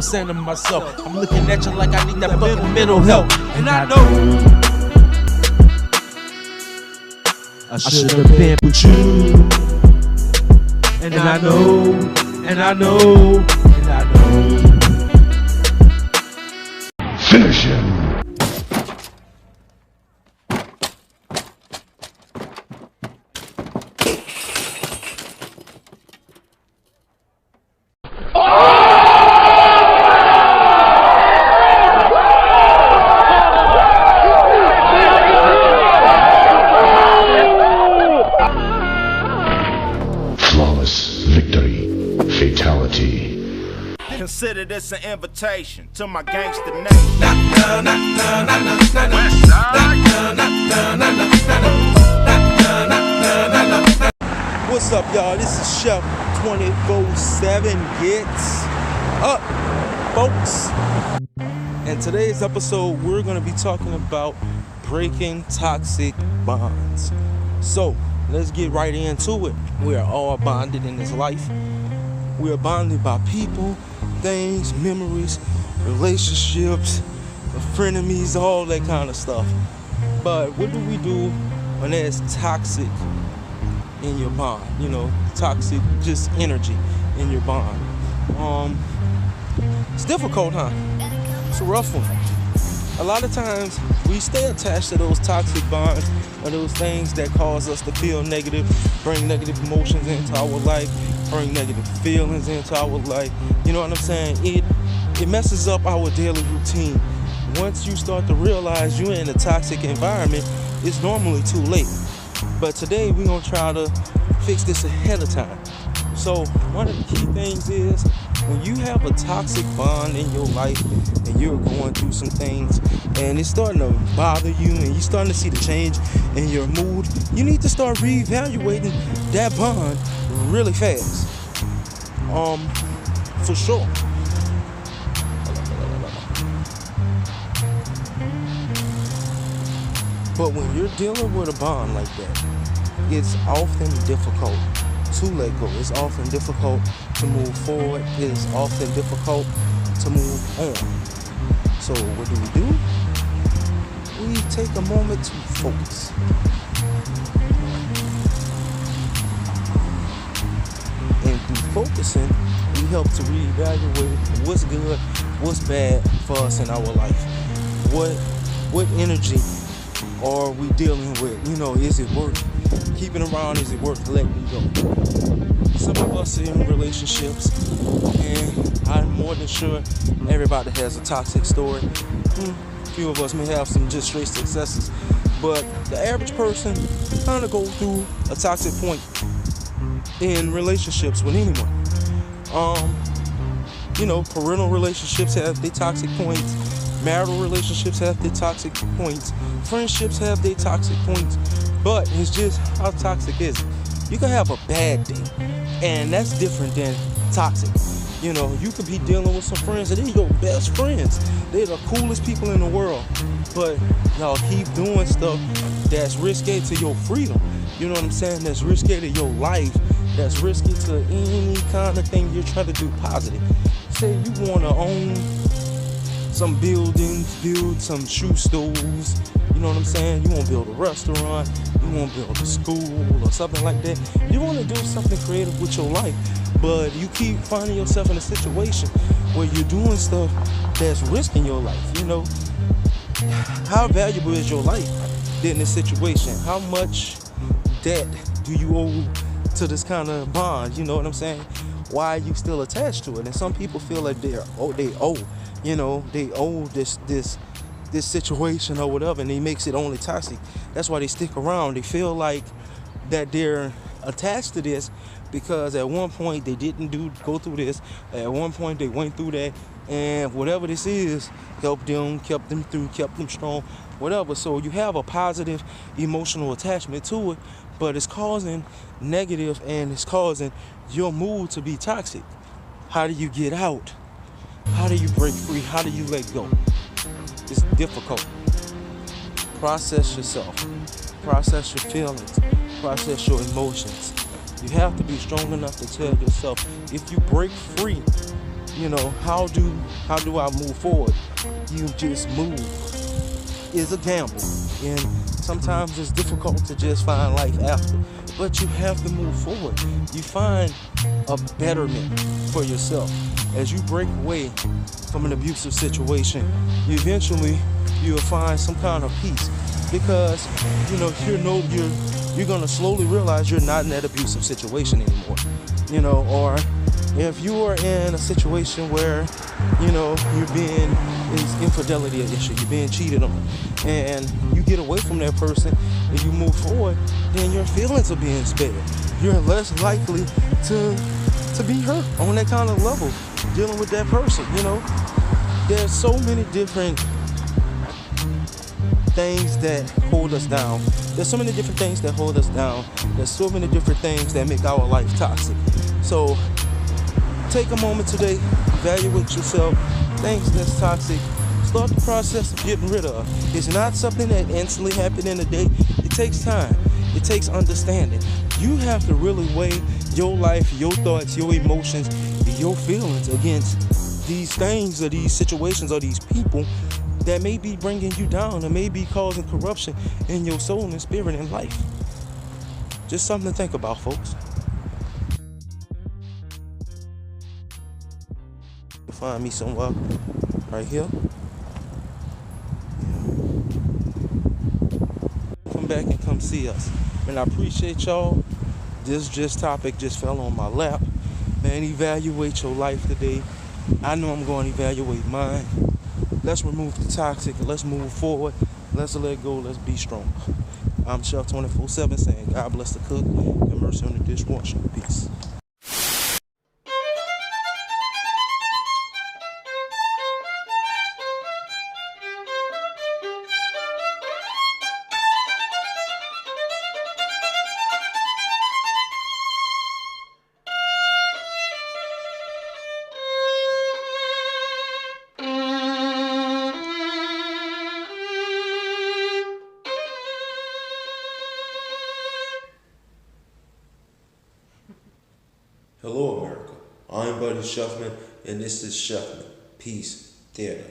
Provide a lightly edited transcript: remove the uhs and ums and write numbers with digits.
saying to myself, I'm looking at you like I need that fucking mental help. And I know I should have been with you. And I know, and I know, and I know. Finish him. Flawless victory. Fatality. Consider this an invitation to my gangster nation. What's up, y'all? This is Chef 24/7. Gets up, folks. In today's episode, we're going to be talking about breaking toxic bonds. So, let's get right into it. We are all bonded in this life. We are bonded by people, things, memories, relationships, frenemies, all that kind of stuff. But what do we do when there's toxic in your bond? You know, toxic, just energy in your bond. It's difficult, huh? It's a rough one. A lot of times we stay attached to those toxic bonds or those things that cause us to feel negative, bring negative emotions into our life, bring negative feelings into our life. You know what I'm saying? It messes up our daily routine. Once you start to realize you're in a toxic environment, it's normally too late. But today we're gonna try to fix this ahead of time. So one of the key things is when you have a toxic bond in your life and you're going through some things and it's starting to bother you and you're starting to see the change in your mood, you need to start reevaluating that bond really fast. For sure. But when you're dealing with a bond like that, it's often difficult to let go. It's often difficult to move forward. It's often difficult to move on. So what do? We take a moment to focus. And through focusing, we help to reevaluate what's good, what's bad for us in our life. What energy are we dealing with? You know, is it worth keeping around? Is it worth letting go? Some of us are in relationships, and I'm more than sure everybody has a toxic story. A few of us may have some just straight successes, but the average person kind of go through a toxic point in relationships with anyone. You know, parental relationships have their toxic points. Marital relationships have their toxic points. Friendships have their toxic points. But it's just how toxic is it? You can have a bad day, and that's different than toxic. You know, you could be dealing with some friends, and they're your best friends. They're the coolest people in the world. But y'all keep doing stuff that's risky to your freedom. You know what I'm saying? That's risky to your life. That's risky to any kind of thing you're trying to do positive. Say you want to own some buildings, build some shoe stores. You know what I'm saying? You want to build a restaurant, you want to build a school or something like that. You want to do something creative with your life, but you keep finding yourself in a situation where you're doing stuff that's risking your life. You know, how valuable is your life in this situation? How much debt do you owe to this kind of bond? You know what I'm saying? Why are you still attached to it? And some people feel like they owe this situation or whatever, and it makes it only toxic. That's why they stick around. They feel like that they're attached to this because at one point they didn't go through this. At one point they went through that, and whatever this is helped them, kept them through, kept them strong, whatever. So you have a positive emotional attachment to it, but it's causing negative and it's causing your mood to be toxic. How do you get out? How do you break free? How do you let go? It's difficult. Process yourself. Process your feelings. Process your emotions. You have to be strong enough to tell yourself, if you break free, how do I move forward? You just move. It's a gamble, and sometimes it's difficult to just find life after, but you have to move forward. You find a betterment for yourself as you break away from an abusive situation. You'll find some kind of peace, because you're gonna slowly realize you're not in that abusive situation anymore. Or if you are in a situation where you're being infidelity an issue, you're being cheated on, and you get away from that person and you move forward, then your feelings are being spared. You're less likely to be hurt on that kind of level dealing with that person. There's so many different things that hold us down. There's so many different things that hold us down. There's so many different things that make our life toxic. So take a moment today, evaluate yourself, things that's toxic. Start the process of getting rid of. It's not something that instantly happens in a day. It takes time. It takes understanding. You have to really weigh your life, your thoughts, your emotions, your feelings against these things or these situations or these people that may be bringing you down and may be causing corruption in your soul and spirit and life. Just something to think about, folks. You'll find me somewhere right here. Come back and come see us. And I appreciate y'all. This topic just fell on my lap. Man, evaluate your life today. I know I'm going to evaluate mine. Let's remove the toxic. Let's move forward. Let's let go. Let's be strong. I'm Chef 24/7 saying God bless the cook and mercy on the dishwasher. Peace. Hello, America. I'm Buddy Shuffman, and this is Shuffman Peace Theater.